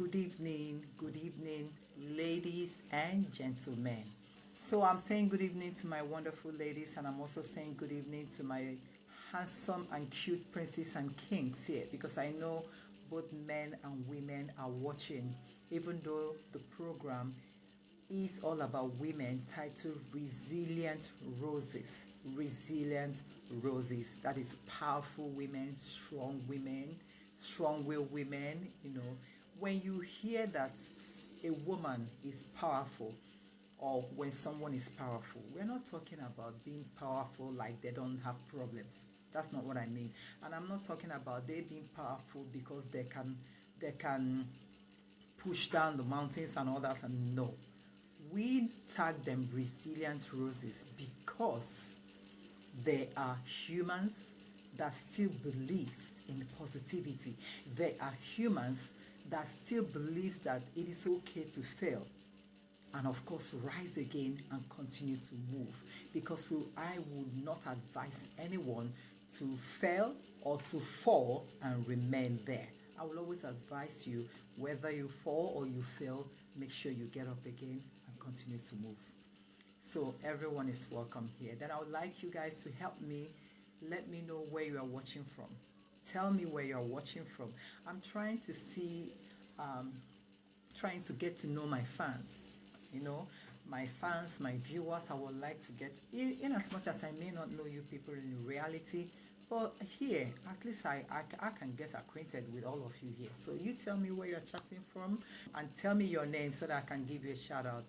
good evening, ladies and gentlemen. So I'm saying good evening to my wonderful ladies, and I'm also saying good evening to my handsome and cute princes and kings here because I know both men and women are watching, even though the program is all about women titled Resilient Roses. Resilient Roses. That is powerful women, strong-willed women. When you hear that a woman is powerful, or when someone is powerful, we're not talking about being powerful like they don't have problems. That's not what I mean. And I'm not talking about they being powerful because they can push down the mountains and all that. And no, we tag them resilient roses because they are humans that still believes in positivity. They are humans that still believes that it is okay to fail, and of course rise again and continue to move, because I would not advise anyone to fail or to fall and remain there. I will always advise you, whether you fall or you fail, make sure you get up again and continue to move. So everyone is welcome here. Then I would like you guys to help me. Let me know where you are watching from. Tell me where you are watching from. I'm trying to see, trying to get to know my fans. My fans, my viewers. I would like to get, in as much as I may not know you people in reality, but here, at least I can get acquainted with all of you here. So you tell me where you're chatting from and tell me your name so that I can give you a shout out.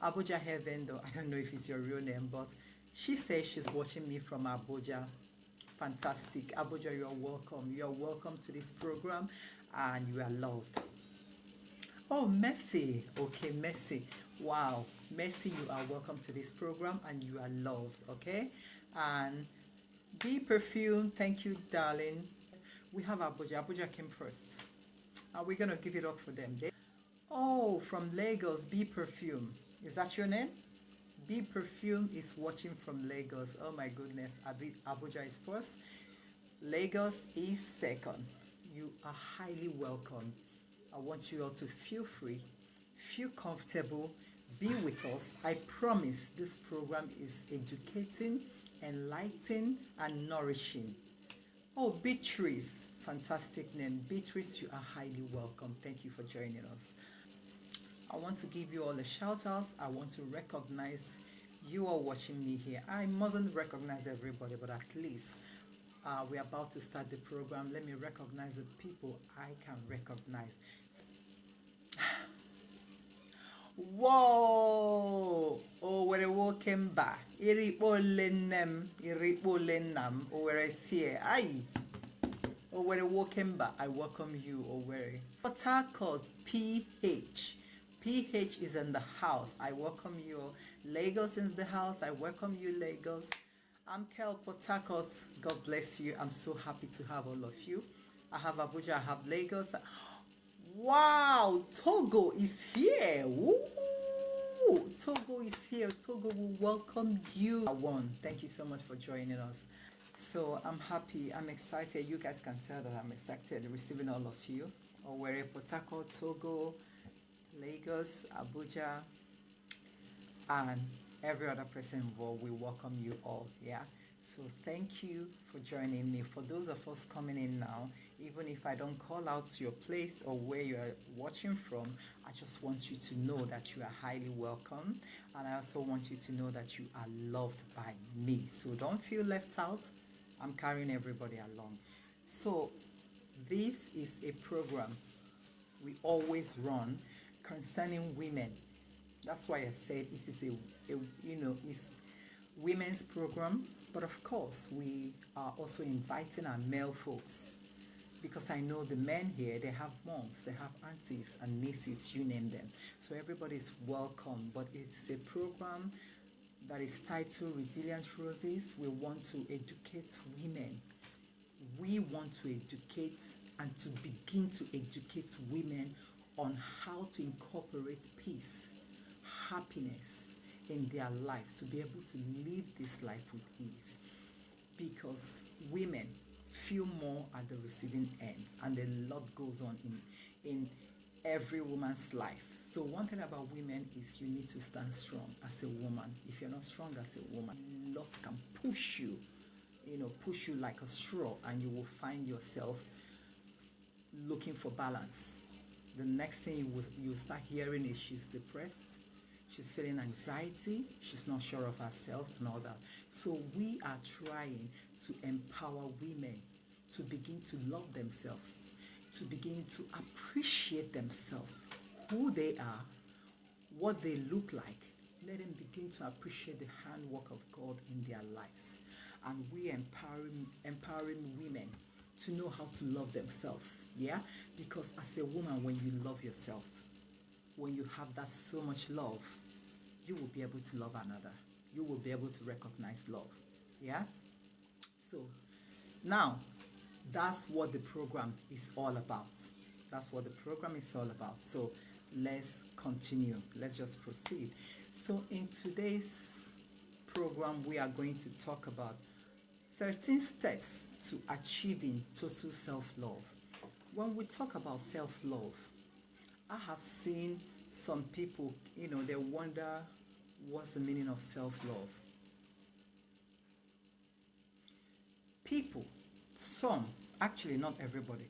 Abuja Heaven, though, I don't know if it's your real name, but she says she's watching me from Abuja. Fantastic. Abuja, you're welcome. You're welcome to this program and you are loved. Oh, Mercy. Okay, Mercy. Wow. Mercy, you are welcome to this program and you are loved. Okay. And Be Perfume, thank you, darling. We have Abuja. Abuja came first. And we're going to give it up for them. Oh, from Lagos, Be Perfume. Is that your name? Be Perfume is watching from Lagos. Oh my goodness. Abuja is first. Lagos is second. You are highly welcome. I want you all to feel free, feel comfortable, be with us. I promise this program is educating, enlightening, and nourishing. Oh, Beatrice, fantastic name. Beatrice, you are highly welcome. Thank you for joining us. I want to give you all a shout out. I want to recognize you all watching me here. I mustn't recognize everybody, but at least we're about to start the program. Let me recognize the people I can recognize. Whoa! Oh, where welcome back. Iripolenem, iripolenam, Owerri here. Aye. Oh, where welcome back. I welcome you, Owerri. Port Harcourt, PH. PH is in the house. I welcome you. Lagos is in the house. I welcome you, Lagos. I'm Kel, Port Harcourt. God bless you. I'm so happy to have all of you. I have Abuja. I have Lagos. Wow, Togo is here. Woo! Togo is here. Togo will welcome you. Thank you so much for joining us. So I'm happy. I'm excited. You guys can tell that I'm excited receiving all of you. Owerri, Port Harcourt, Togo, Lagos, Abuja, and every other person involved. We welcome you all. Yeah. So thank you for joining me. For those of us coming in now, even if I don't call out your place or where you are watching from, I just want you to know that you are highly welcome. And I also want you to know that you are loved by me. So don't feel left out. I'm carrying everybody along. So this is a program we always run concerning women. That's why I said this is it's women's program, but of course we are also inviting our male folks, because I know the men here, they have moms, they have aunties and nieces, you name them. So everybody is welcome, but it's a program that is titled Resilient Roses. We want to educate women. We want to educate and to begin to educate women on how to incorporate peace, happiness in their lives, to be able to live this life with ease. Because women feel more at the receiving end, and a lot goes on in every woman's life. So one thing about women is you need to stand strong as a woman. If you're not strong as a woman, lots can push you, push you like a straw, and you will find yourself looking for balance. The next thing you start hearing is she's depressed, she's feeling anxiety, she's not sure of herself and all that. So we are trying to empower women to begin to love themselves, to begin to appreciate themselves, who they are, what they look like. Let them begin to appreciate the handwork of God in their lives. And we empowering women to know how to love themselves. Yeah? Because as a woman, when you love yourself, when you have that so much love, you will be able to love another. You will be able to recognize love. Yeah? So now, that's what the program is all about. That's what the program is all about. So let's continue. Let's just proceed. So in today's program, we are going to talk about 13 steps to achieving total self-love. When we talk about self-love, I have seen some people, they wonder what's the meaning of self-love. People, some, actually not everybody,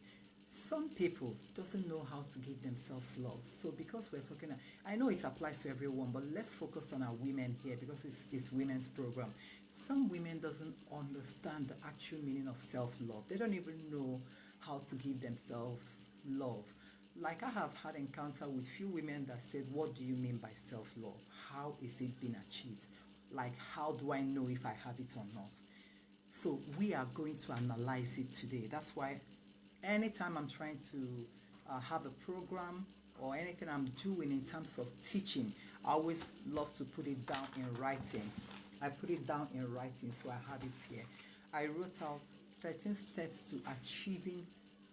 some people doesn't know how to give themselves love. So because we're talking, I know it applies to everyone, but let's focus on our women here because it's women's program. Some women doesn't understand the actual meaning of self-love. They don't even know how to give themselves love. Like I have had encounter with few women that said, what do you mean by self-love? How is it being achieved? Like, how do I know if I have it or not? So we are going to analyze it today. That's why anytime I'm trying to have a program or anything I'm doing in terms of teaching, I always love to put it down in writing. I put it down in writing, so I have it here. I wrote out 13 steps to achieving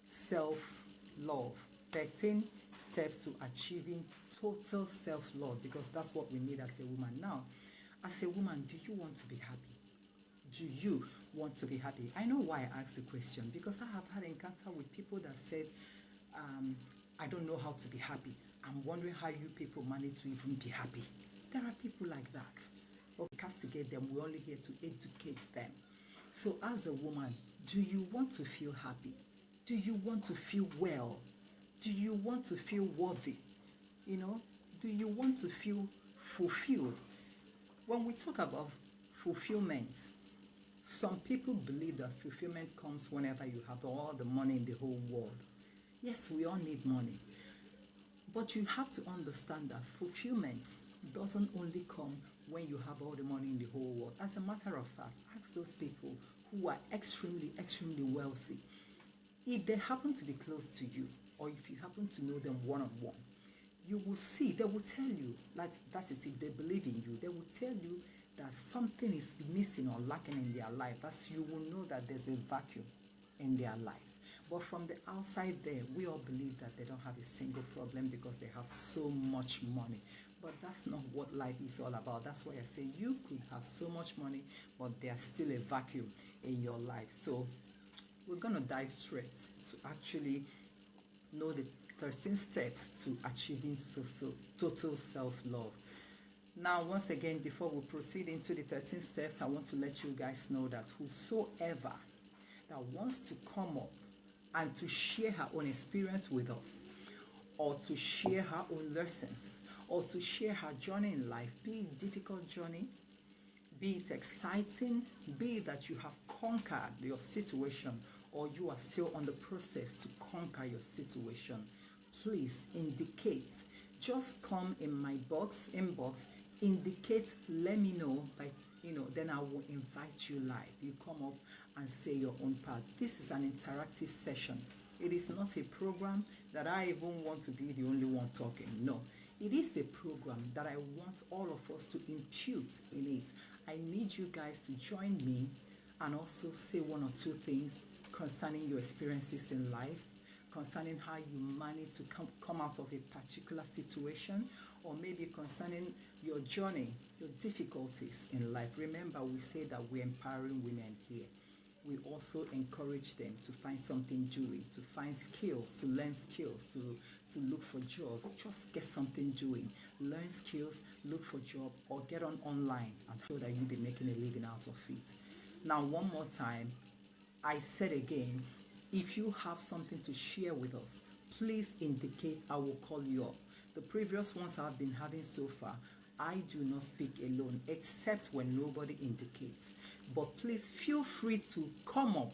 self-love. 13 steps to achieving total self-love, because that's what we need as a woman. Now, as a woman, do you want to be happy? Do you want to be happy? I know why I asked the question, because I have had encounter with people that said, I don't know how to be happy. I'm wondering how you people manage to even be happy. There are people like that. But we castigate them. We're only here to educate them. So as a woman, do you want to feel happy? Do you want to feel well? Do you want to feel worthy? Do you want to feel fulfilled? When we talk about fulfillment, some people believe that fulfillment comes whenever you have all the money in the whole world. Yes, we all need money. But you have to understand that fulfillment doesn't only come when you have all the money in the whole world. As a matter of fact, ask those people who are extremely, extremely wealthy. If they happen to be close to you, or if you happen to know them one-on-one, you will see, they will tell you, that is if they believe in you, they will tell you that something is missing or lacking in their life. That's, you will know that there's a vacuum in their life. But from the outside there, we all believe that they don't have a single problem because they have so much money. But that's not what life is all about. That's why I say you could have so much money, but there's still a vacuum in your life. So we're going to dive straight to actually know the 13 steps to achieving total self-love. Now, once again, before we proceed into the 13 steps, I want to let you guys know that whosoever that wants to come up and to share her own experience with us, or to share her own lessons, or to share her journey in life, be it difficult journey, be it exciting, be it that you have conquered your situation, or you are still on the process to conquer your situation, please indicate. Just come in my inbox, indicate, let me know, then I will invite you live. You come up and say your own part. This is an interactive session. It is not a program that I even want to be the only one talking. No, it is a program that I want all of us to impute in it. I need you guys to join me and also say one or two things concerning your experiences in life, concerning how you manage to come out of a particular situation, or maybe concerning your journey, your difficulties in life. Remember, we say that we're empowering women here. we also encourage them to find something doing, to find skills, to learn skills, to look for jobs. Just get something doing. Learn skills, look for job, or get on online and show that you'll be making a living out of it. Now, one more time, I said again, if you have something to share with us, please indicate. I will call you up. The previous ones I've been having so far, I do not speak alone except when nobody indicates. But please feel free to come up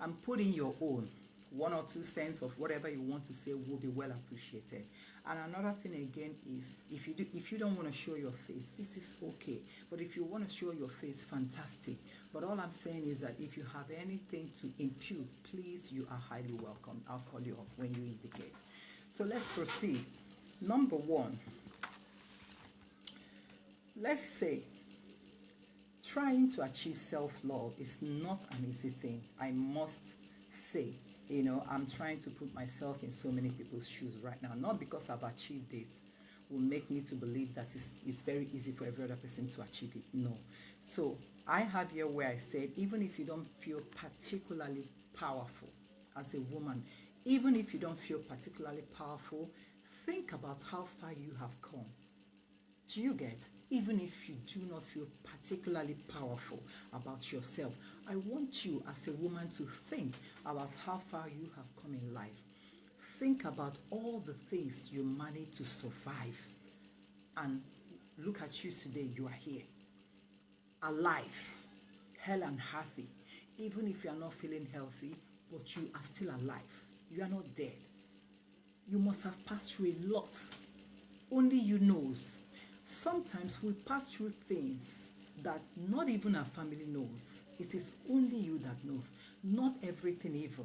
and put in your own. 1 or 2 cents of whatever you want to say will be well appreciated. And another thing again is, if you don't want to show your face, it is okay. But if you want to show your face, fantastic. But all I'm saying is that if you have anything to impute, please, you are highly welcome. I'll call you up when you indicate. So let's proceed. Number 1. Let's say trying to achieve self-love is not an easy thing. I must say, I'm trying to put myself in so many people's shoes right now. Not because I've achieved it will make me to believe that it's very easy for every other person to achieve it. No. So I have here where I said, even if you don't feel particularly powerful as a woman, even if you don't feel particularly powerful, think about how far you have come. Do you get? Even if you do not feel particularly powerful about yourself, I want you as a woman to think about how far you have come in life. Think about all the things you managed to survive. And look at you today, you are here. Alive, hell and healthy. Even if you are not feeling healthy, but you are still alive. You are not dead. You must have passed through a lot. Only you knows. Sometimes we pass through things that not even our family knows. It is only you that knows. Not everything even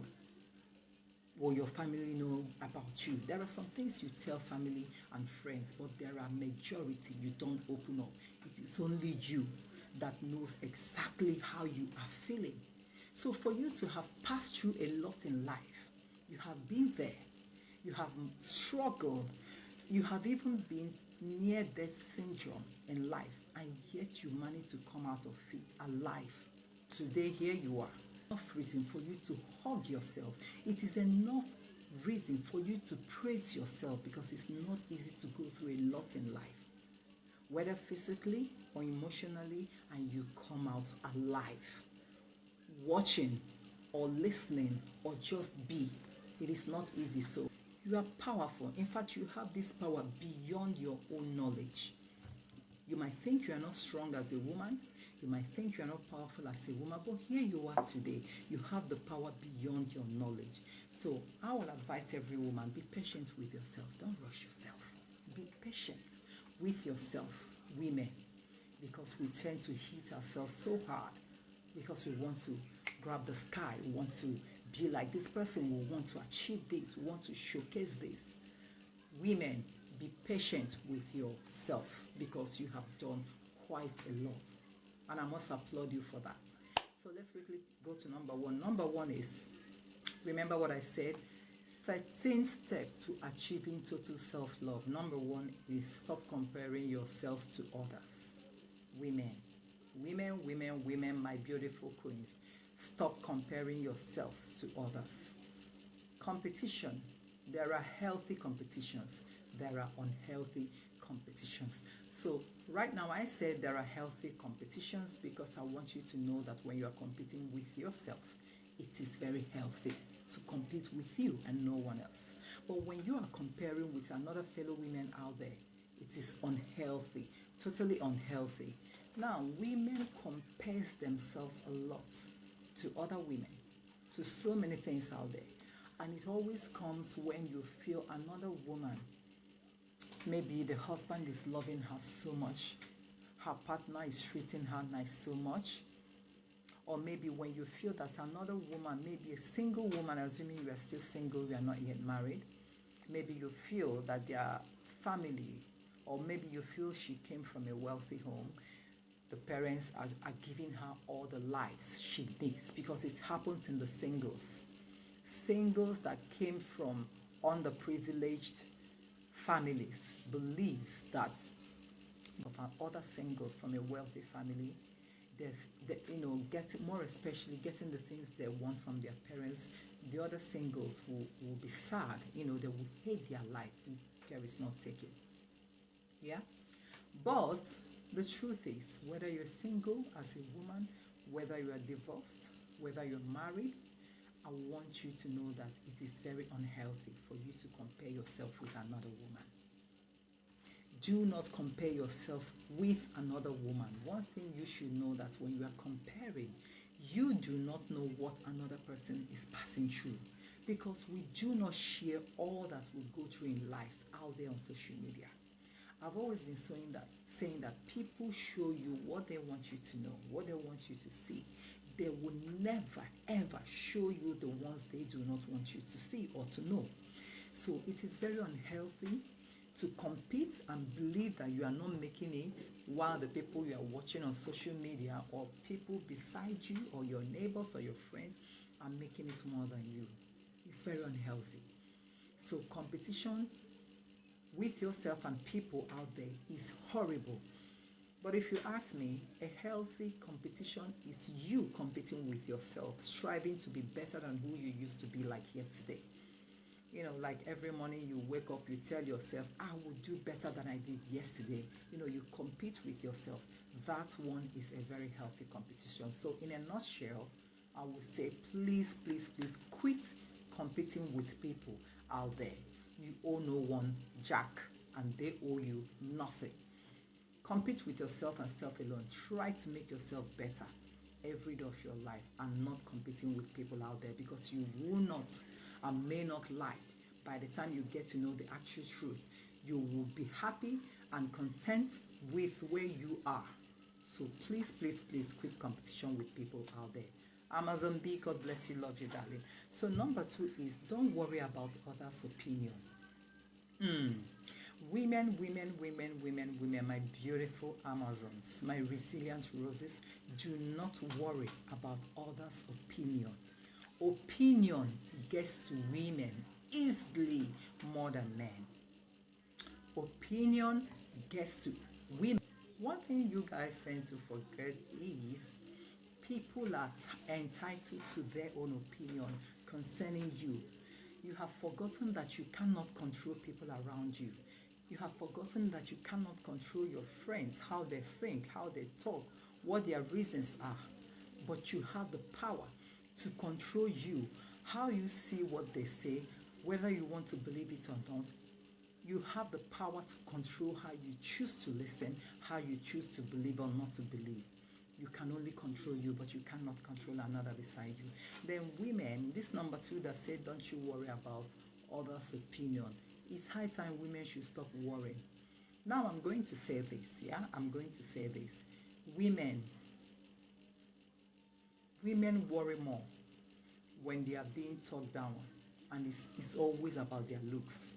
will your family know about you. There are some things you tell family and friends, but there are majority you don't open up. It is only you that knows exactly how you are feeling. So for you to have passed through a lot in life, you have been there, you have struggled, you have even been near death syndrome in life, and yet you managed to come out of it alive. Today, here you are. Enough reason for you to hug yourself. It is enough reason for you to praise yourself, because it's not easy to go through a lot in life, whether physically or emotionally, and you come out alive. Watching or listening or just be, it is not easy. So you are powerful. In fact, you have this power beyond your own knowledge. You might think you are not strong as a woman. You might think you are not powerful as a woman. But here you are today. You have the power beyond your knowledge. So I will advise every woman, be patient with yourself. Don't rush yourself. Be patient with yourself, women. Because we tend to hit ourselves so hard. Because we want to grab the sky. We want to be like this person. We want to achieve this. We want to showcase this. Women, be patient with yourself, because you have done quite a lot. And I must applaud you for that. So let's quickly go to number 1. Number 1 is, remember what I said, 13 steps to achieving total self-love. Number 1 is stop comparing yourselves to others. Women, my beautiful queens, stop comparing yourselves to others. Competition. There are healthy competitions. There are unhealthy competitions. So right now I said there are healthy competitions because I want you to know that when you are competing with yourself, it is very healthy to compete with you and no one else. But when you are comparing with another fellow women out there, it is unhealthy, totally unhealthy. Now, women compare themselves a lot to other women, to so many things out there. And it always comes when you feel another woman, maybe the husband is loving her so much, her partner is treating her nice so much, or maybe when you feel that another woman, maybe a single woman, assuming you are still single, you are not yet married, maybe you feel that their family, or maybe you feel she came from a wealthy home, the parents are giving her all the lives she needs, because it happens in the singles that came from underprivileged families believes that of other singles from a wealthy family, getting more, especially getting the things they want from their parents. The other singles will be sad, they will hate their life if care is not taken. Yeah, but the truth is, whether you're single as a woman, whether you are divorced, whether you're married, I want you to know that it is very unhealthy for you to compare yourself with another woman. Do not compare yourself with another woman. One thing you should know, that when you are comparing, you do not know what another person is passing through, because we do not share all that we go through in life out there on social media. I've always been saying that people show you what they want you to know, what they want you to see. They will never ever show you the ones they do not want you to see or to know. So it is very unhealthy to compete and believe that you are not making it, while the people you are watching on social media or people beside you or your neighbors or your friends are making it more than you. It's very unhealthy. So competition with yourself and people out there is horrible. But if you ask me, a healthy competition is you competing with yourself, striving to be better than who you used to be like yesterday. Like every morning you wake up, you tell yourself, I will do better than I did yesterday. You compete with yourself. That one is a very healthy competition. So in a nutshell, I would say, please, please, please quit competing with people out there. You owe no one jack, and they owe you nothing. Compete with yourself and self alone. Try to make yourself better every day of your life, and not competing with people out there, because you will not and may not like, by the time you get to know the actual truth, you will be happy and content with where you are. So please, please, please quit competition with people out there. Amazon B, God bless you, love you, darling. So number 2 is, don't worry about others' opinion. Women, my beautiful Amazons, my resilient roses, do not worry about others' opinion. Opinion gets to women easily more than men. Opinion gets to women. One thing you guys tend to forget is, people are entitled to their own opinion concerning you. You have forgotten that you cannot control people around you. You have forgotten that you cannot control your friends, how they think, how they talk, what their reasons are. But you have the power to control you, how you see what they say, whether you want to believe it or not. You have the power to control how you choose to listen, how you choose to believe or not to believe. You can only control you, but you cannot control another beside you. Then women, this number 2 that said, don't you worry about others' opinion. It's high time women should stop worrying. Now I'm going to say this, I'm going to say this. Women worry more when they are being talked down, and it's always about their looks.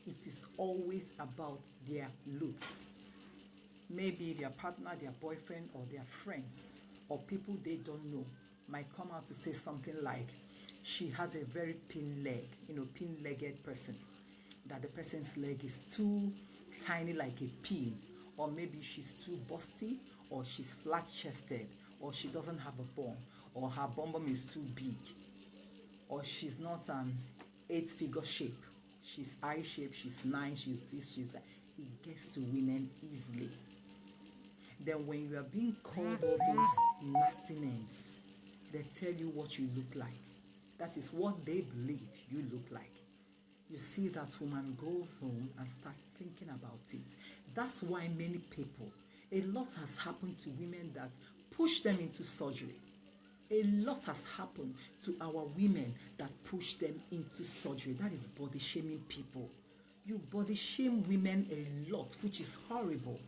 It is always about their looks. Maybe their partner, their boyfriend, or their friends, or people they don't know might come out to say something like, she has a very pin-legged person, that the person's leg is too tiny like a pin, or maybe she's too busty, or she's flat-chested, or she doesn't have a bum, or her bum is too big, or she's not an 8-figure shape. She's I-shaped, she's 9, she's this, she's that. It gets to women easily. Then when you are being called all those nasty names, they tell you what you look like. That is what they believe you look like. You see that woman goes home and start thinking about it. That's why many people, a lot has happened to women that push them into surgery. A lot has happened to our women that push them into surgery. That is body shaming people. You body shame women a lot, which is horrible.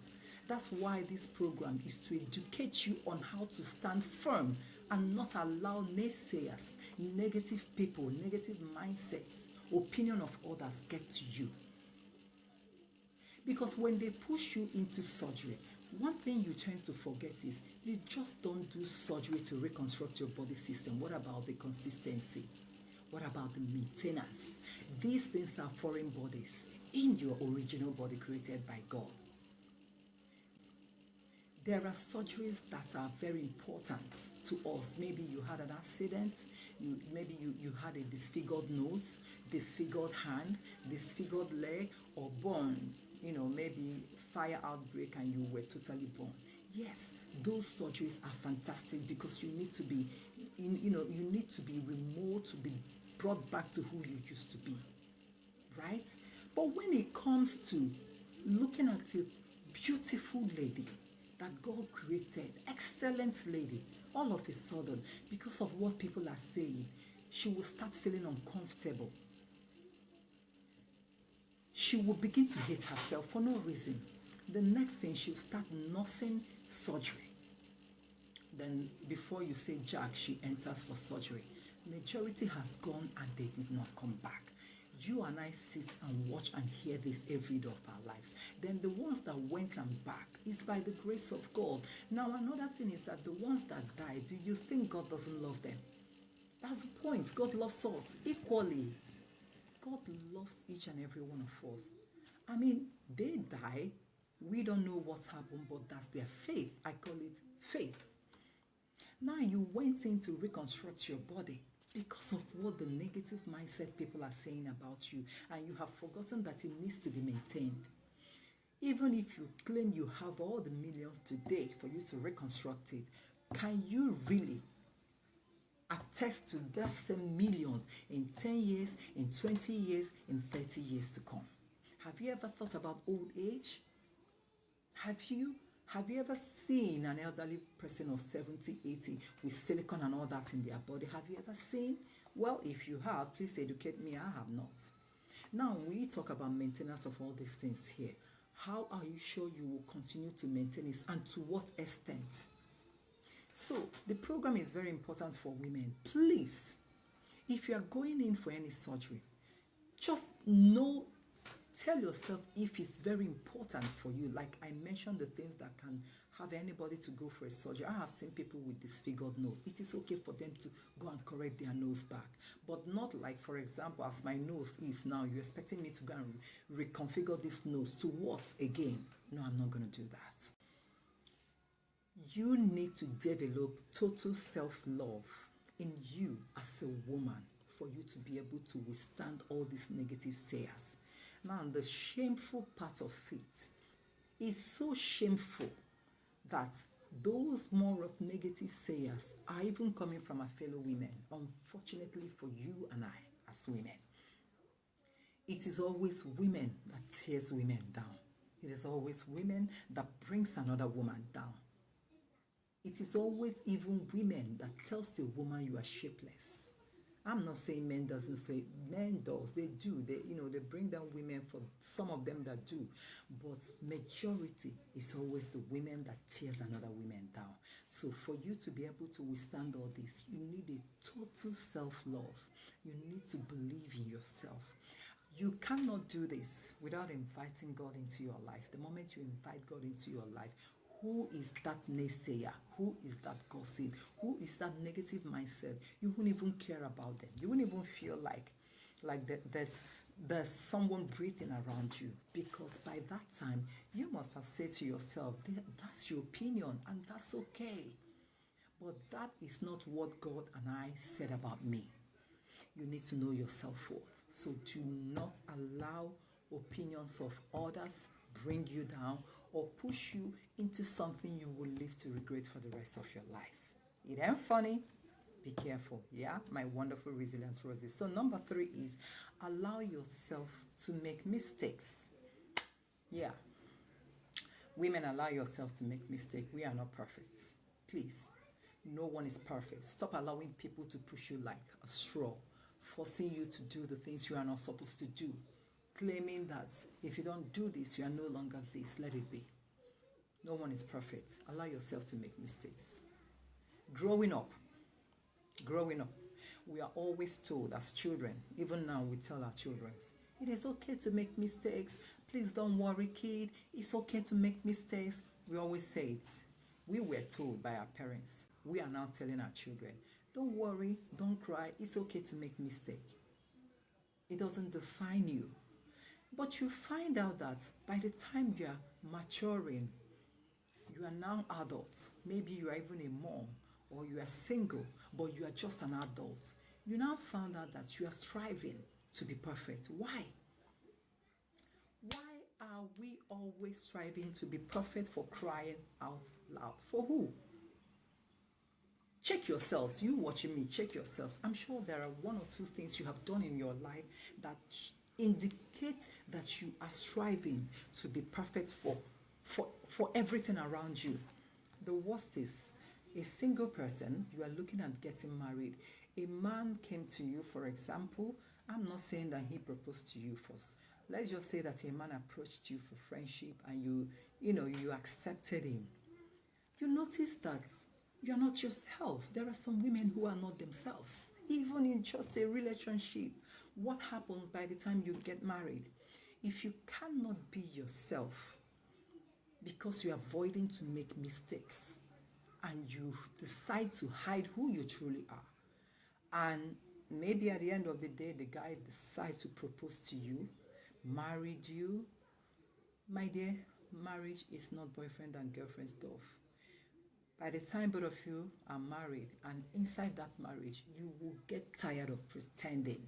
That's why this program is to educate you on how to stand firm and not allow naysayers, negative people, negative mindsets, opinion of others get to you. Because when they push you into surgery, one thing you tend to forget is you just don't do surgery to reconstruct your body system. What about the consistency? What about the maintenance? These things are foreign bodies in your original body created by God. There are surgeries that are very important to us. Maybe you had an accident, maybe you had a disfigured nose, disfigured hand, disfigured leg, or burn, maybe fire outbreak and you were totally burned. Yes, those surgeries are fantastic because you need to be, you need to be removed to be brought back to who you used to be, right? But when it comes to looking at a beautiful lady that God created, excellent lady, all of a sudden, because of what people are saying, she will start feeling uncomfortable. She will begin to hate herself for no reason. The next thing, she'll start nursing surgery. Then before you say Jack, she enters for surgery. Majority has gone and they did not come back. You and I sit and watch and hear this every day of our lives. Then the ones that went and back is by the grace of God. Now another thing is that the ones that died, do you think God doesn't love them? That's the point. God loves us equally. God loves each and every one of us. I mean, they die. We don't know what's happened, but that's their faith. I call it faith. Now you went in to reconstruct your body because of what the negative mindset people are saying about you, and you have forgotten that it needs to be maintained. Even if you claim you have all the millions today for you to reconstruct it, can you really attest to that same millions in 10 years, in 20 years, in 30 years to come? Have you ever thought about old age? Have you ever seen an elderly person of 70, 80 with silicone and all that in their body? Have you ever seen? Well, if you have, please educate me. I have not. Now, we talk about maintenance of all these things here. How are you sure you will continue to maintain it, and to what extent? So, the program is very important for women. Please, if you are going in for any surgery, just know, tell yourself if it's very important for you. Like I mentioned, the things that can have anybody to go for a surgery. I have seen people with disfigured nose. It is okay for them to go and correct their nose back, but not like, for example, as my nose is now, you're expecting me to go and reconfigure this nose to what again? No, I'm not going to do that. You need to develop total self-love in you as a woman for you to be able to withstand all these negative sayers. Now, the shameful part of it is so shameful that those more of negative sayers are even coming from our fellow women. Unfortunately for you and I as women, it is always women that tears women down. It is always women that brings another woman down. It is always even women that tells a woman you are shapeless. I'm not saying men doesn't say, men does, they do, they bring down women, for some of them that do, but majority is always the women that tears another woman down. So for you to be able to withstand all this, you need a total self-love. You need to believe in yourself. You cannot do this without inviting God into your life. The moment you invite God into your life, who is that naysayer? Who is that gossip? Who is that negative mindset? You won't even care about them. You won't even feel like there's someone breathing around you, because by that time you must have said to yourself, that's your opinion and that's okay. But that is not what God and I said about me. You need to know your self-worth. So do not allow opinions of others bring you down or push you into something you will live to regret for the rest of your life. It ain't funny. Be careful, yeah, my wonderful resilient roses. So number 3 is allow yourself to make mistakes. Yeah, women, allow yourself to make mistakes. We are not perfect. Please, no one is perfect. Stop allowing people to push you like a straw, forcing you to do the things you are not supposed to do, claiming that if you don't do this, you are no longer this. Let it be. No one is perfect. Allow yourself to make mistakes. Growing up, we are always told as children, even now we tell our children, it is okay to make mistakes. Please don't worry, kid. It's okay to make mistakes. We always say it. We were told by our parents. We are now telling our children, don't worry, don't cry. It's okay to make mistakes. It doesn't define you. But you find out that by the time you are maturing, You are now adult. Maybe you are even a mom, or you are single, but you are just an adult. You now found out that you are striving to be perfect. Why? Why are we always striving to be perfect, for crying out loud? For who? Check yourselves. You watching me, check yourselves. I'm sure there are one or two things you have done in your life that indicate that you are striving to be perfect for everything around you. The worst is a single person, you are looking at getting married. A man came to you, for example. I'm not saying that he proposed to you first. Let's just say that a man approached you for friendship and you accepted him. You notice that you are not yourself. There are some women who are not themselves, even in just a relationship. What happens by the time you get married? If you cannot be yourself because you're avoiding to make mistakes and you decide to hide who you truly are, and maybe at the end of the day, the guy decides to propose to you, married you, my dear, marriage is not boyfriend and girlfriend stuff. By the time both of you are married, and inside that marriage, you will get tired of pretending.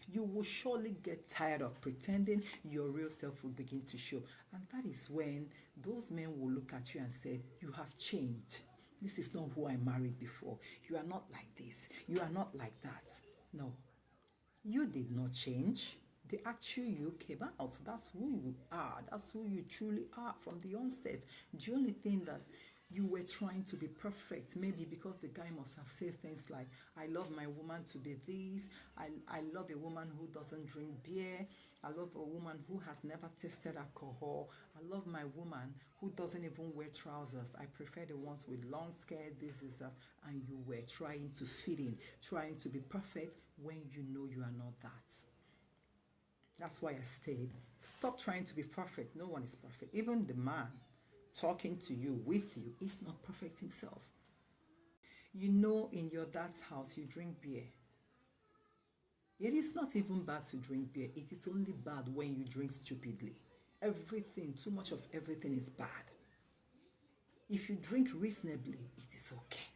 You will surely get tired of pretending. Your real self will begin to show. And that is when those men will look at you and say, you have changed. This is not who I married before. You are not like this. You are not like that. No, you did not change. The actual you came out. That's who you are. That's who you truly are from the onset. The only thing that you were trying to be perfect, maybe because the guy must have said things like, I love my woman to be this, I love a woman who doesn't drink beer, I love a woman who has never tasted alcohol, I love my woman who doesn't even wear trousers, I prefer the ones with long skirt, this is that, and you were trying to fit in, trying to be perfect when you know you are not that. That's why I stayed. Stop trying to be perfect. No one is perfect. Even the man talking to you, with you, is not perfect himself. You know, in your dad's house, you drink beer. It is not even bad to drink beer. It is only bad when you drink stupidly. Everything, too much of everything is bad. If you drink reasonably, it is okay,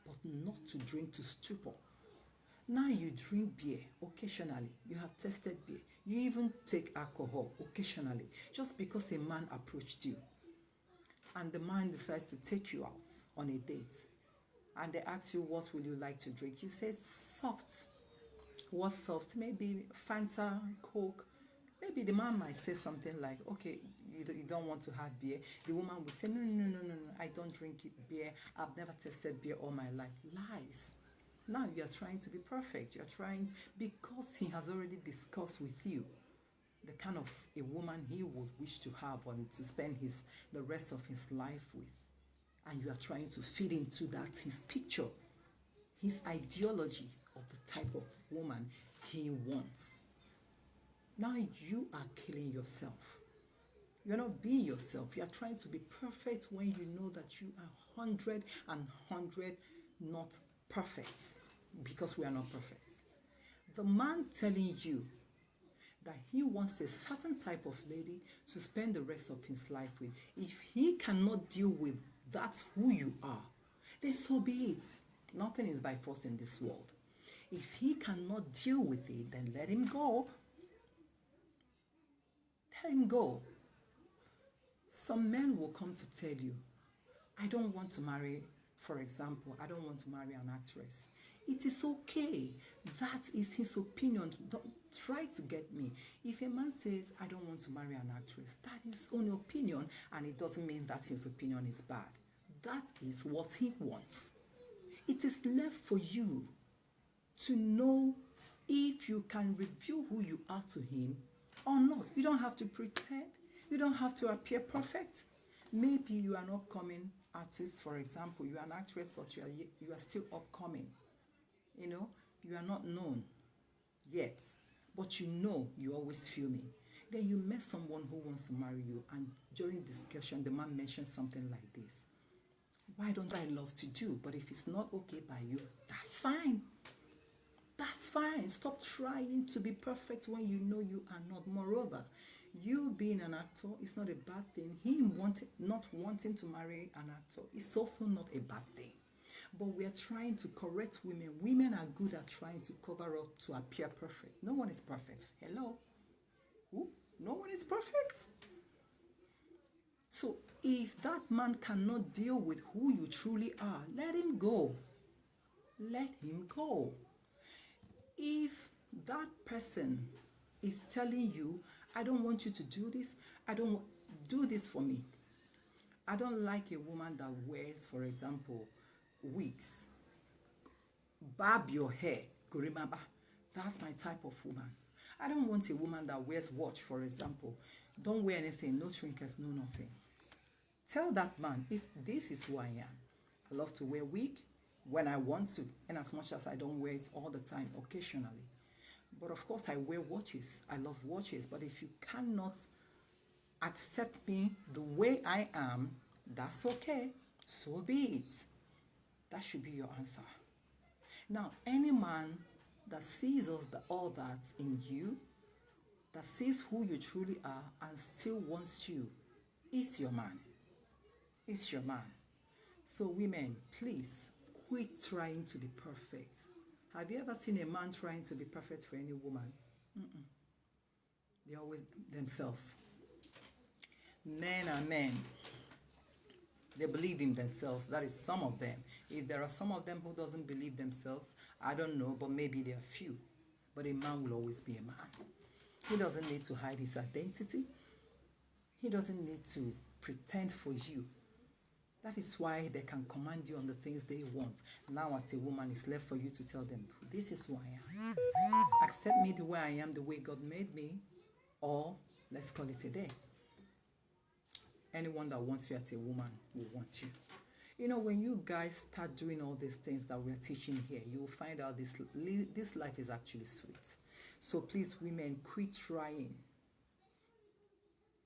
but not to drink to stupor. Now you drink beer occasionally. You have tasted beer. You even take alcohol occasionally, just because a man approached you. And the man decides to take you out on a date, and they ask you, what will you like to drink? You say soft. What soft? Maybe Fanta, Coke. Maybe the man might say something like, okay, you don't want to have beer. The woman will say, no, I don't drink beer. I've never tasted beer all my life. Lies. Now you are trying to be perfect. You are trying, because he has already discussed with you the kind of a woman he would wish to have and to spend the rest of his life with. And you are trying to fit into that, his picture, his ideology of the type of woman he wants. Now you are killing yourself. You are not being yourself. You are trying to be perfect when you know that you are 100 not perfect, because we are not perfect. The man telling you that he wants a certain type of lady to spend the rest of his life with, if he cannot deal with that's who you are, then so be it. Nothing is by force in this world. If he cannot deal with it, then let him go. Let him go. Some men will come to tell you, I don't want to marry, for example, I don't want to marry an actress. It is okay. That is his opinion. Don't try to get me. If a man says, I don't want to marry an actress, that is his own opinion, and it doesn't mean that his opinion is bad. That is what he wants. It is left for you to know if you can reveal who you are to him or not. You don't have to pretend. You don't have to appear perfect. Maybe you are an upcoming artist, for example. You are an actress, but you are still upcoming. You are not known yet, but you're always filming. Then you met someone who wants to marry you, and during discussion, the man mentions something like this. Why don't I love to do? But if it's not okay by you, that's fine. That's fine. Stop trying to be perfect when you know you are not. Moreover, You being an actor is not a bad thing. Not wanting to marry an actor is also not a bad thing. But we are trying to correct women. Women are good at trying to cover up to appear perfect. No one is perfect. Hello? Who? No one is perfect. So if that man cannot deal with who you truly are, let him go. Let him go. If that person is telling you, I don't want you to do this, I don't do this for me. I don't like a woman that wears, for example, wigs. Barb your hair, gorimaba. That's my type of woman. I don't want a woman that wears watch, for example. Don't wear anything, no trinkets, no nothing. Tell that man, if this is who I am. I love to wear wig when I want to, and as much as I don't wear it all the time, occasionally. But of course, I wear watches. I love watches. But if you cannot accept me the way I am, that's okay. So be it. That should be your answer. Now, any man that sees all that in you, that sees who you truly are and still wants you, is your man. Is your man. So women, please quit trying to be perfect. Have you ever seen a man trying to be perfect for any woman? They're always themselves. Men are men. They believe in themselves. That is some of them. If there are some of them who doesn't believe themselves, I don't know, but maybe there are few. But a man will always be a man. He doesn't need to hide his identity. He doesn't need to pretend for you. That is why they can command you on the things they want. Now, as a woman, it's left for you to tell them, this is who I am. Accept me the way I am, the way God made me, or let's call it a day. Anyone that wants you as a woman will want you. You know, when you guys start doing all these things that we're teaching here, you will find out this life is actually sweet. So please, women, quit trying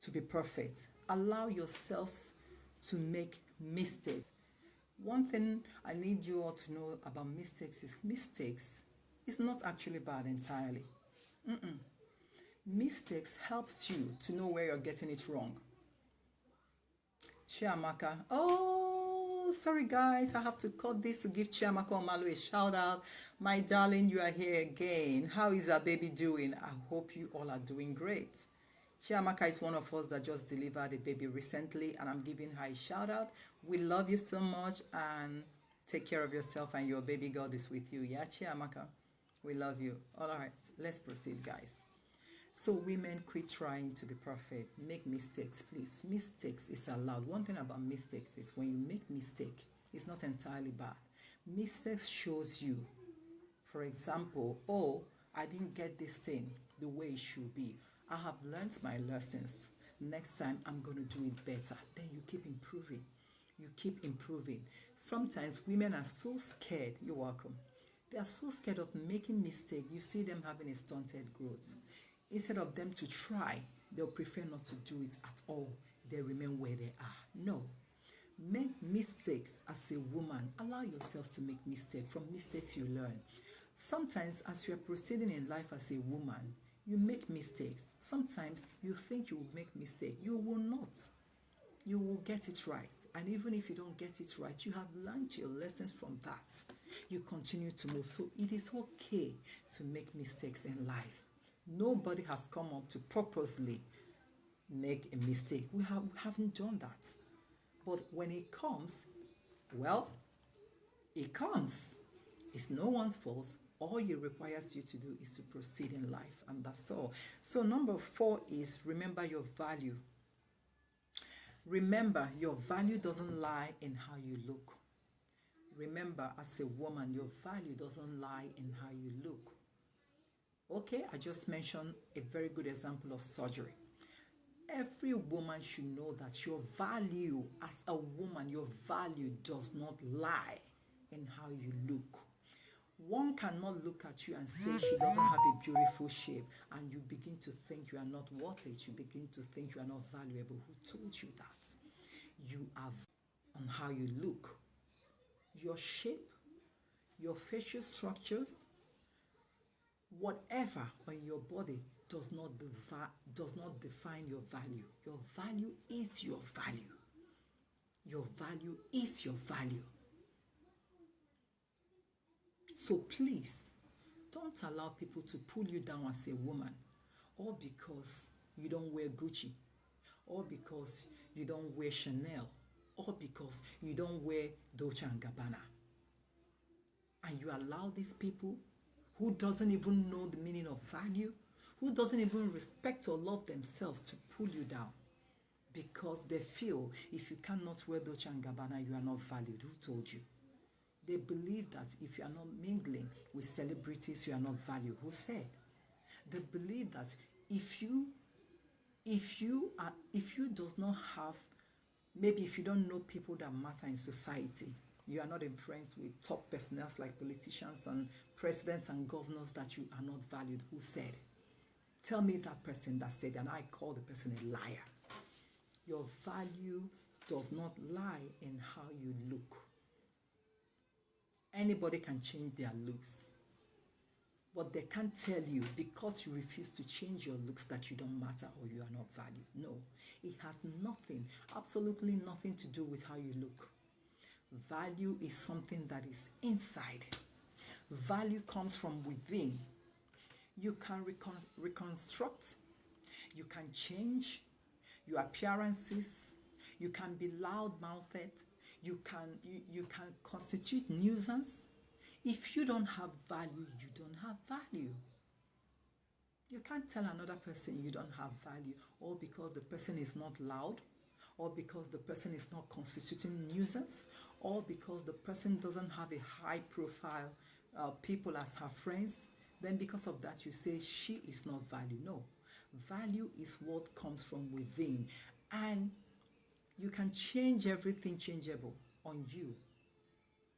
to be perfect. Allow yourselves to make mistakes. One thing I need you all to know about mistakes is not actually bad entirely. Mistakes helps you to know where you're getting it wrong. Chiamaka. Oh, sorry guys, I have to cut this to give Chiamaka Omalu a shout out. My darling, you are here again. How is our baby doing? I hope you all are doing great. Chiamaka is one of us that just delivered a baby recently, and I'm giving her a shout out. We love you so much, and take care of yourself, and your baby God is with you. Yeah, Chiamaka, we love you. All right, let's proceed, guys. So women, quit trying to be perfect. Make mistakes, please. Mistakes is allowed. One thing about mistakes is when you make mistake, it's not entirely bad. Mistakes shows you, for example, oh, I didn't get this thing the way it should be. I have learned my lessons. Next time, I'm going to do it better. Then you keep improving. You keep improving. Sometimes women are so scared. You're welcome. They are so scared of making mistakes. You see them having a stunted growth. Instead of them to try, they'll prefer not to do it at all. They remain where they are. No. Make mistakes as a woman. Allow yourself to make mistakes. From mistakes you learn. Sometimes as you are proceeding in life as a woman, you make mistakes. Sometimes you think you will make mistakes. You will not. You will get it right. And even if you don't get it right, you have learned your lessons from that. You continue to move. So it is okay to make mistakes in life. Nobody has come up to purposely make a mistake. We haven't done that. But when it comes, well, it comes. It's no one's fault. All it requires you to do is to proceed in life, and that's all. So number 4 is remember your value. Remember, your value doesn't lie in how you look. Remember, as a woman, your value doesn't lie in how you look. Okay, I just mentioned a very good example of surgery. Every woman should know that your value as a woman, your value does not lie in how you look. One cannot look at you and say she doesn't have a beautiful shape, and you begin to think you are not worth it. You begin to think you are not valuable. Who told you that? You are on how you look. Your shape, your facial structures, whatever on your body does not define your value. Your value is your value. Your value is your value. So please, don't allow people to pull you down as a woman, or because you don't wear Gucci, or because you don't wear Chanel, or because you don't wear Dolce & Gabbana. And you allow these people who doesn't even know the meaning of value, who doesn't even respect or love themselves, to pull you down because they feel if you cannot wear Dolce & Gabbana, you are not valued. Who told you? They believe that if you are not mingling with celebrities, you are not valued. Who said? They believe that if you does not have, maybe if you don't know people that matter in society, you are not in friends with top personnel like politicians and presidents and governors, that you are not valued. Who said? Tell me that person that said, and I call the person a liar. Your value does not lie in how you look. Anybody can change their looks, but they can't tell you because you refuse to change your looks that you don't matter or you are not valued. No, it has nothing, absolutely nothing to do with how you look. Value is something that is inside. Value comes from within. You can reconstruct, you can change your appearances, you can be loud-mouthed, you can constitute nuisance. If you don't have value, you don't have value. You can't tell another person you don't have value, or because the person is not loud, or because the person is not constituting nuisance, or because the person doesn't have a high profile people as her friends, then because of that you say she is not valued. No, value is what comes from within, and you can change everything changeable on you.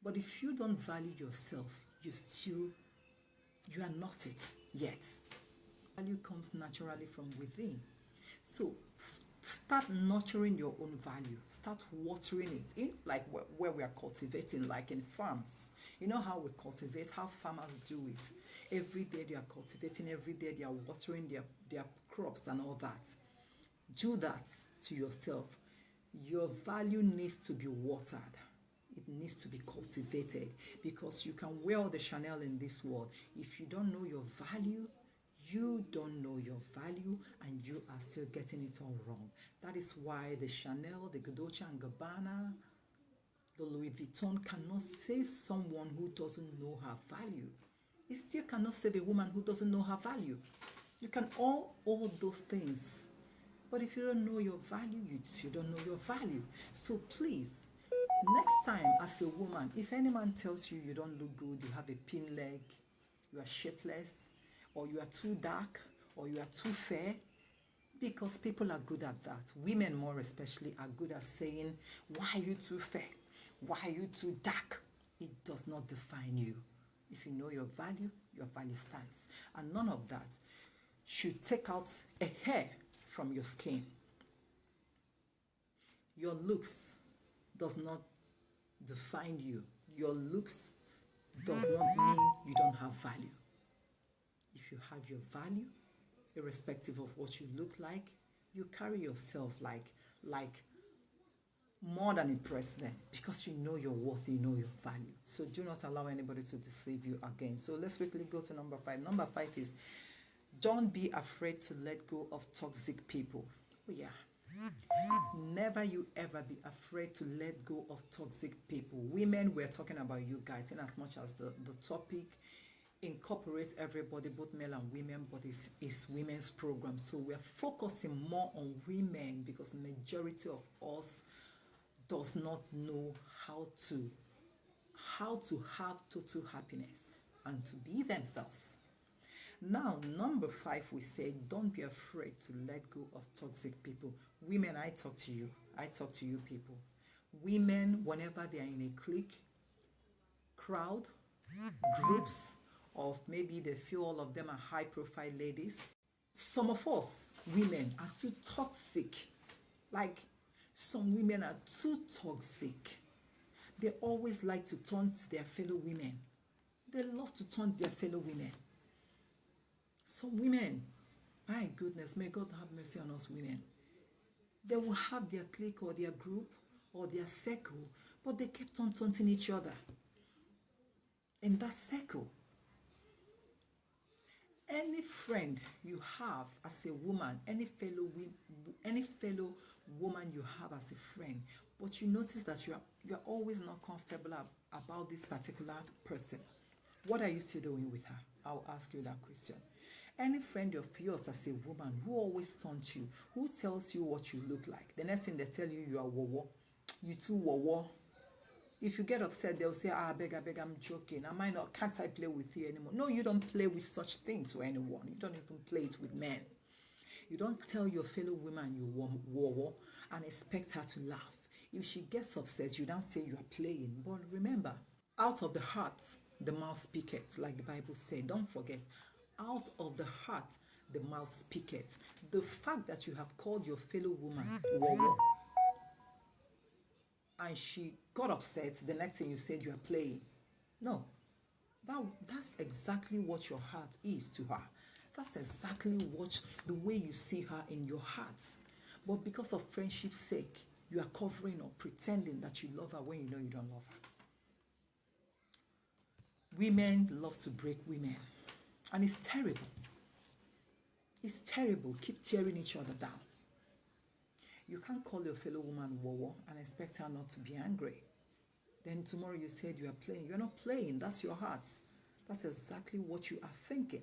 But if you don't value yourself, you are not it yet. Value comes naturally from within. So start nurturing your own value. Start watering it. Like where we are cultivating, like in farms. You know how we cultivate, how farmers do it. Every day they are cultivating, every day they are watering their crops and all that. Do that to yourself. Your value needs to be watered. It needs to be cultivated, because you can wear all the Chanel in this world. If you don't know your value, you don't know your value, and you are still getting it all wrong. That is why the Chanel, the Dolce & Gabbana, the Louis Vuitton cannot save someone who doesn't know her value. It still cannot save a woman who doesn't know her value. You can all those things, but if you don't know your value, you still don't know your value. So please, next time as a woman, if any man tells you you don't look good, you have a pin leg, you are shapeless, or you are too dark, or you are too fair, because people are good at that. Women more especially are good at saying, why are you too fair? Why are you too dark? It does not define you. If you know your value stands. And none of that should take out a hair from your skin. Your looks does not define you. Your looks does not mean you don't have value. If you have your value, irrespective of what you look like, you carry yourself like more than impress them, because you know your worth, you know your value. So do not allow anybody to deceive you again. So let's quickly go to number 5. Number 5 is, don't be afraid to let go of toxic people. Oh yeah. Never you ever be afraid to let go of toxic people. Women, we're talking about you guys, in as much as the topic incorporates everybody, both male and women, but it's women's program. So we're focusing more on women, because the majority of us does not know how to have total happiness and to be themselves. Now, number 5, we say, don't be afraid to let go of toxic people. Women, I talk to you. I talk to you people. Women, whenever they are in a clique, crowd, groups, of maybe they feel all of them are high-profile ladies. Some of us, women, are too toxic. Like, some women are too toxic. They always like to taunt their fellow women. They love to taunt their fellow women. Some women, My goodness, may God have mercy on us women. They will have their clique or their group or their circle, but they kept on taunting each other in that circle. Any friend you have as a woman, any fellow woman you have as a friend, but you notice that you're always not comfortable about this particular person, what are you still doing with her? I'll ask you that question. Any friend of yours as a woman who always taunts you, who tells you what you look like, the next thing they tell you, you are wowo, you too wowo. If you get upset, they'll say, I beg, I'm joking. Am I not? Can't I play with you anymore? No, you don't play with such things to anyone. You don't even play it with men. You don't tell your fellow woman you war and expect her to laugh. If she gets upset, you don't say you are playing. But remember, out of the heart, the mouth speaketh, like the Bible said. Don't forget, out of the heart, the mouth speaketh. The fact that you have called your fellow woman war and she got upset, the next thing you said you are playing. No, that's exactly what your heart is to her. That's exactly what the way you see her in your heart. But because of friendship's sake, you are covering or pretending that you love her when you know you don't love her. Women love to break women, and it's terrible. It's terrible. Keep tearing each other down. You can't call your fellow woman wowo and expect her not to be angry. Then tomorrow you said you are playing. You're not playing. That's your heart. That's exactly what you are thinking.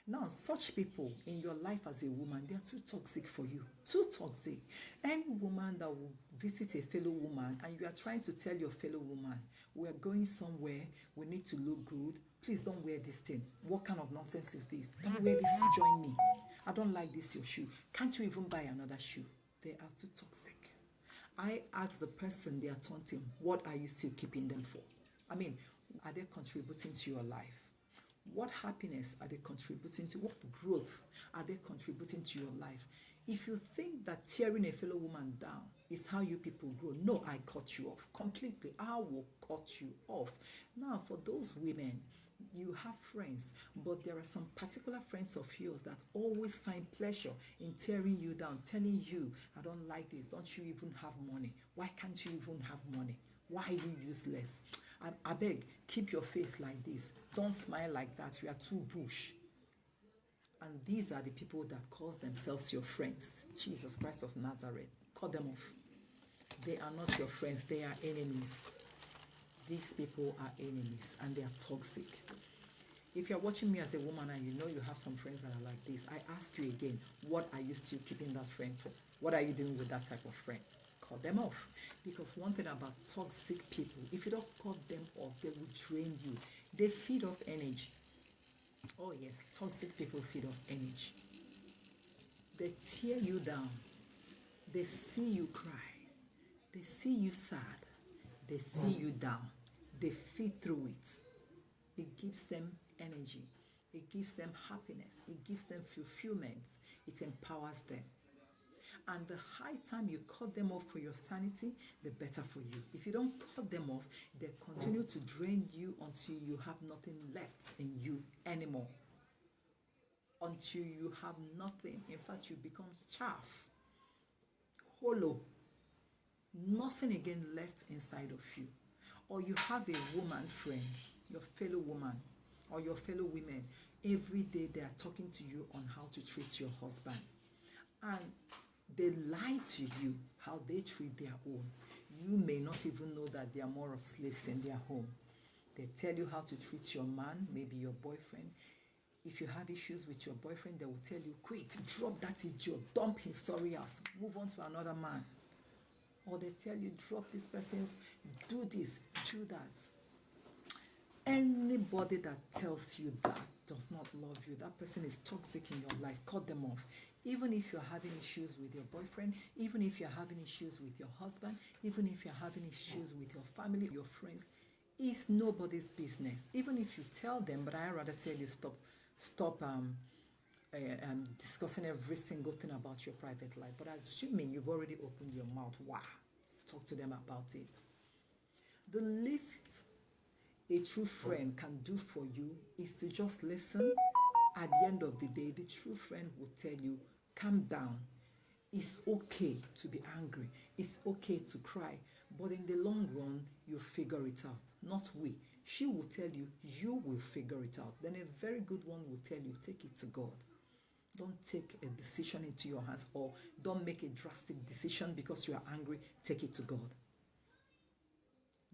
Now, such people in your life as a woman, they are too toxic for you. Too toxic. Any woman that will visit a fellow woman and you are trying to tell your fellow woman, we are going somewhere, we need to look good, please don't wear this thing. What kind of nonsense is this? Don't wear this, join me. I don't like this, your shoe. Can't you even buy another shoe? They are too toxic. I asked the person they are taunting, what are you still keeping them for? I mean, are they contributing to your life? What happiness are they contributing to? What growth are they contributing to your life? If you think that tearing a fellow woman down is how you people grow, no, I cut you off completely. I will cut you off. Now, for those women, you have friends, but there are some particular friends of yours that always find pleasure in tearing you down, telling you, I don't like this. Don't you even have money? Why can't you even have money? Why are you useless? I beg, keep your face like this. Don't smile like that. You are too bush. And these are the people that call themselves your friends. Jesus Christ of Nazareth. Cut them off. They are not your friends. They are enemies. These people are enemies and they are toxic. If you're watching me as a woman and you know you have some friends that are like this, I ask you again, what are you still keeping that friend for? What are you doing with that type of friend? Cut them off. Because one thing about toxic people, if you don't cut them off, they will drain you. They feed off energy. Oh yes, toxic people feed off energy. They tear you down. They see you cry. They see you sad. They see you down. They feed through it. It gives them energy. It gives them happiness. It gives them fulfillment. It empowers them. And the high time you cut them off for your sanity, the better for you. If you don't cut them off, they continue to drain you until you have nothing left in you anymore. Until you have nothing. In fact, you become chaff, hollow, nothing again left inside of you. Or you have a woman friend, your fellow woman, or your fellow women. Every day they are talking to you on how to treat your husband. And they lie to you how they treat their own. You may not even know that they are more of slaves in their home. They tell you how to treat your man, maybe your boyfriend. If you have issues with your boyfriend, they will tell you, quit, drop that idiot, dump his sorry ass, move on to another man. Or they tell you, drop this person's, do this, do that. Anybody that tells you that does not love you. That person is toxic in your life. Cut them off. Even if you're having issues with your boyfriend, even if you're having issues with your husband, even if you're having issues with your family, your friends, it's nobody's business. Even if you tell them, but I rather tell you stop discussing every single thing about your private life. But assuming you've already opened your mouth, wow, talk to them about it. The least a true friend can do for you is to just listen At the end of the day, the true friend will tell you, calm down. It's okay to be angry. It's okay to cry. But in the long run, you figure it out. Not we. She will tell you, you will figure it out. Then a very good one will tell you, take it to God. Don't take a decision into your hands, or don't make a drastic decision because you are angry. Take it to God.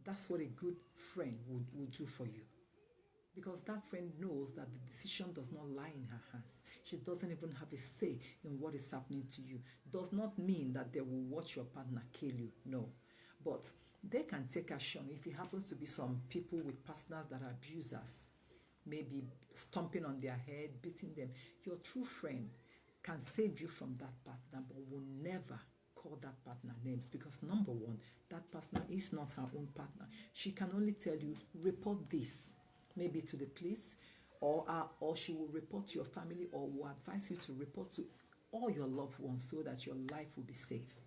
That's what a good friend would do for you. Because that friend knows that the decision does not lie in her hands. She doesn't even have a say in what is happening to you. Does not mean that they will watch your partner kill you. No. But they can take action if it happens to be some people with partners that are abusers, maybe stomping on their head, beating them. Your true friend can save you from that partner, but will never call that partner names, because number one, that partner is not her own partner. She can only tell you, report this, maybe to the police, or she will report to your family, or will advise you to report to all your loved ones so that your life will be safe.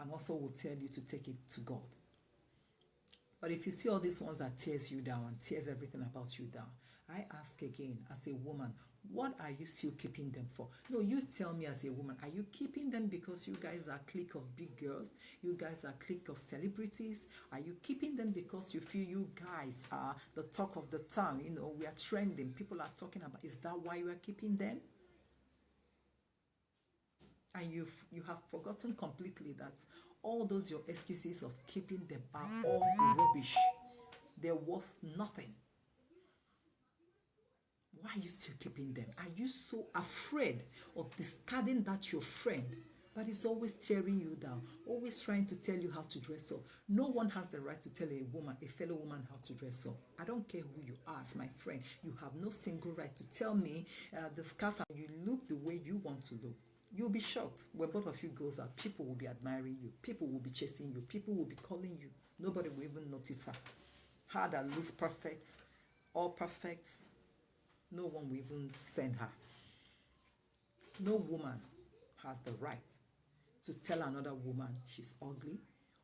And also will tell you to take it to God. But if you see all these ones that tears you down and tears everything about you down, I ask again, as a woman, what are you still keeping them for? No, you tell me as a woman, are you keeping them because you guys are a clique of big girls? You guys are a clique of celebrities? Are you keeping them because you feel you guys are the talk of the town? You know, we are trending. People are talking about. Is that why you are keeping them? And you have forgotten completely that all those your excuses of keeping them are all rubbish. They're worth nothing. Why are you still keeping them? Are you so afraid of discarding that your friend that is always tearing you down, always trying to tell you how to dress up? No one has the right to tell a woman, a fellow woman, how to dress up. I don't care who you are as my friend. You have no single right to tell me the scarf and you look the way you want to look. You'll be shocked when both of you goes out. People will be admiring you. People will be chasing you. People will be calling you. Nobody will even notice her. Her that looks perfect, all perfect, no one will even send her. No woman has the right to tell another woman she's ugly,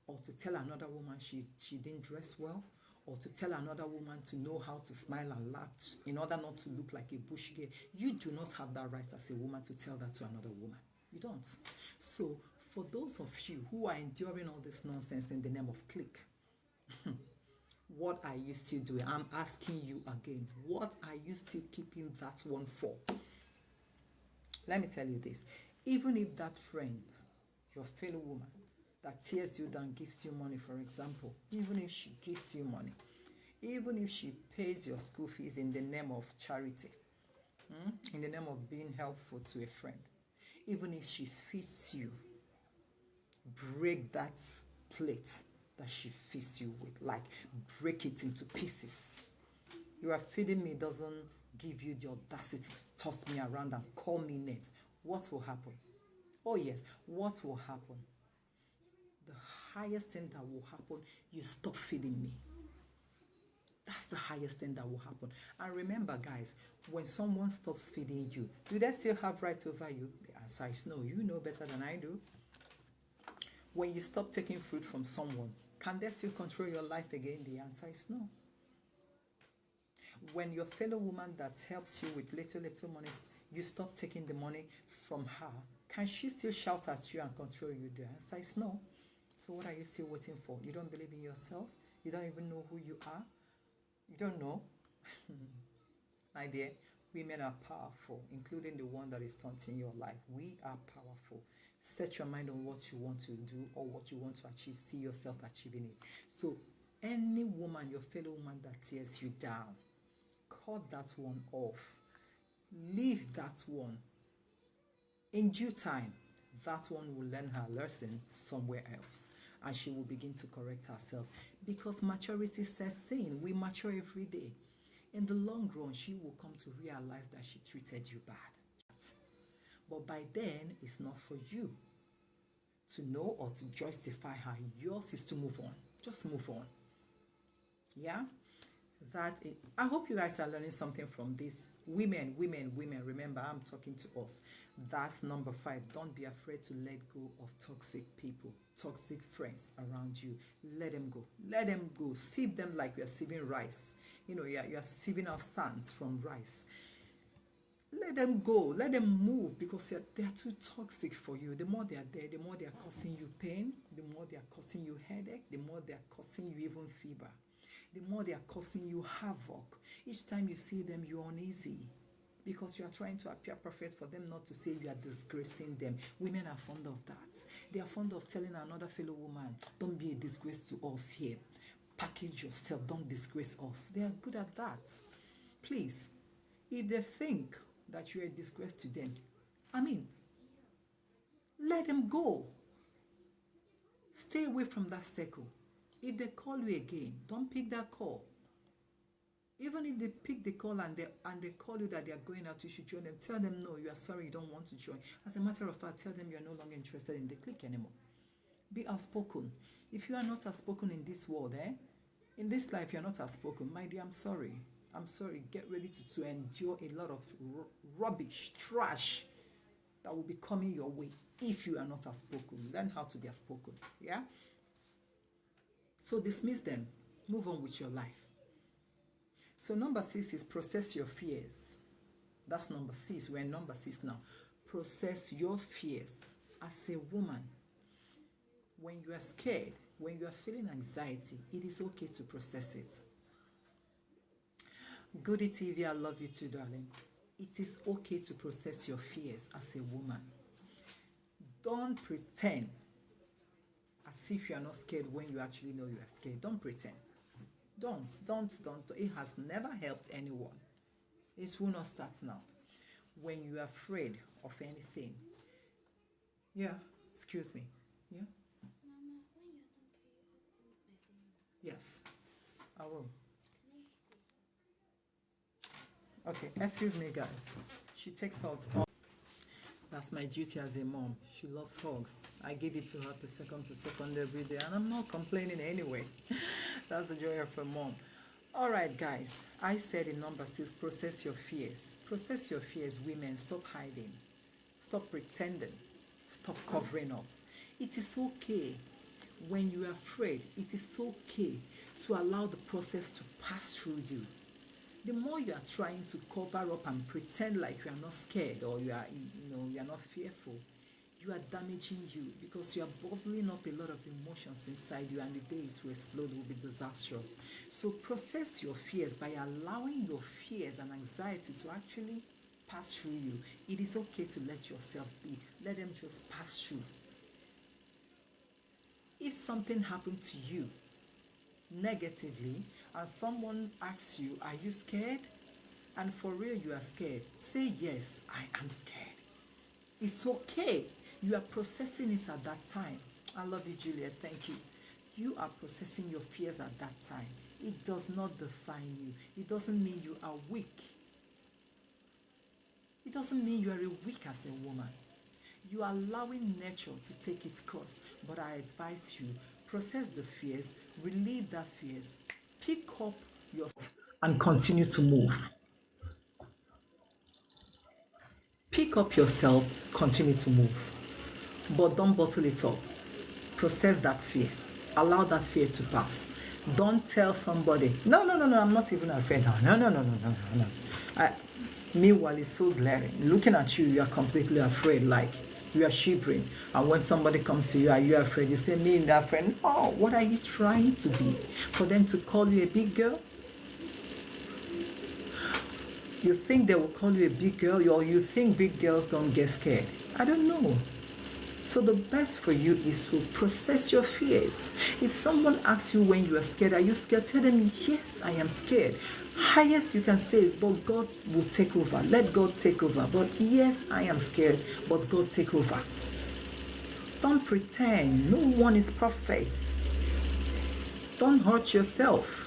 or to tell another woman she didn't dress well, or to tell another woman to know how to smile and laugh in order not to look like a bush girl. You do not have that right as a woman to tell that to another woman. You don't. So for those of you who are enduring all this nonsense in the name of clique, what are you still doing? I'm asking you again, what are you still keeping that one for? Let me tell you this. Even if that friend, your fellow woman, that tears you down, gives you money, for example, even if she gives you money, even if she pays your school fees in the name of charity, in the name of being helpful to a friend, even if she feeds you, break that plate that she feeds you with, like break it into pieces. You are feeding me doesn't give you the audacity to toss me around and call me names. What will happen? Oh yes, what will happen? The highest thing that will happen, you stop feeding me. That's the highest thing that will happen. And remember, guys, when someone stops feeding you, do they still have rights over you? The answer is no. You know better than I do. When you stop taking food from someone, can they still control your life again? The answer is no. When your fellow woman that helps you with little money, you stop taking the money from her, can she still shout at you and control you? The answer is no. So what are you still waiting for? You don't believe in yourself? You don't even know who you are? You don't know? My dear, women are powerful, including the one that is taunting your life. We are powerful. Set your mind on what you want to do or what you want to achieve. See yourself achieving it. So any woman, your fellow woman that tears you down, cut that one off. Leave that one. In due time, that one will learn her lesson somewhere else, and she will begin to correct herself, because maturity sets in. We mature every day. In the long run, she will come to realize that she treated you bad. But by then, it's not for you to know or to justify her. Yours is to move on. Just move on. Yeah? I hope you guys are learning something from this. Women, remember, I'm talking to us. That's number 5. Don't be afraid to let go of toxic people, toxic friends around you. Let them go. Let them go. Sieve them like we are sieving rice. You know, you're sieving out sand from rice. let them go, let them move, because they are too toxic for you. The more they are there, the more they are causing you pain, the more they are causing you headache, the more they are causing you even fever, the more they are causing you havoc. Each time you see them, you're uneasy because you are trying to appear perfect for them not to say you are disgracing them. Women are fond of that. They are fond of telling another fellow woman, don't be a disgrace to us here. Package yourself, don't disgrace us. They are good at that. Please, if they think that you're a disgrace to them, let them go. Stay away from that circle. If they call you again, don't pick that call. Even if they pick the call and they call you that they are going out, you should join them. Tell them no, you are sorry, you don't want to join. As a matter of fact, tell them you are no longer interested in the clique anymore. Be outspoken. If you are not outspoken in this world, in this life, you are not outspoken. My dear, I'm sorry. I'm sorry. Get ready to endure a lot of rubbish, trash that will be coming your way if you are not outspoken. Learn how to be outspoken. Yeah? So dismiss them. Move on with your life. So number 6 is process your fears. That's number 6. We're in number 6 now. Process your fears. As a woman, when you are scared, when you are feeling anxiety, it is okay to process it. Goody TV, I love you too, darling. It is okay to process your fears as a woman. Don't pretend as if you are not scared when you actually know you are scared. Don't pretend. Don't. It has never helped anyone. It will not start now. When you are afraid of anything. Yeah, excuse me. Yeah? Yes, I will. Okay, excuse me, guys. She takes hugs. That's my duty as a mom. She loves hugs. I give it to her per second every day, and I'm not complaining anyway. That's the joy of a mom. All right, guys. I said in number 6, process your fears. Process your fears, women. Stop hiding. Stop pretending. Stop covering up. It is okay when you are afraid. It is okay to allow the process to pass through you. The more you are trying to cover up and pretend like you are not scared or you are not fearful, you are damaging you, because you are bottling up a lot of emotions inside you, and the day it will explode will be disastrous. So process your fears by allowing your fears and anxiety to actually pass through you. It is okay to let yourself be. Let them just pass through. If something happened to you negatively and someone asks you, are you scared? And for real you are scared, say yes, I am scared. It's okay. You are processing it at that time. I love you, Juliet. Thank you. You are processing your fears at that time. It does not define you. It doesn't mean you are weak. It doesn't mean you are weak as a woman. You are allowing nature to take its course. But I advise you, process the fears, relieve that fears, pick up yourself and continue to move. Pick up yourself, continue to move. But don't bottle it up. Process that fear. Allow that fear to pass. Don't tell somebody, no, I'm not even afraid. No. Meanwhile, it's so glaring. Looking at you, you are completely afraid, like you are shivering. And when somebody comes to you, are you afraid? You say, me, that friend. Oh, what are you trying to be? For them to call you a big girl? You think they will call you a big girl, or you think big girls don't get scared? I don't know. So the best for you is to process your fears. If someone asks you when you are scared, are you scared? Tell them, yes, I am scared. Highest you can say is, but God will take over. Let God take over. But yes, I am scared, but God take over. Don't pretend. No one is perfect. Don't hurt yourself.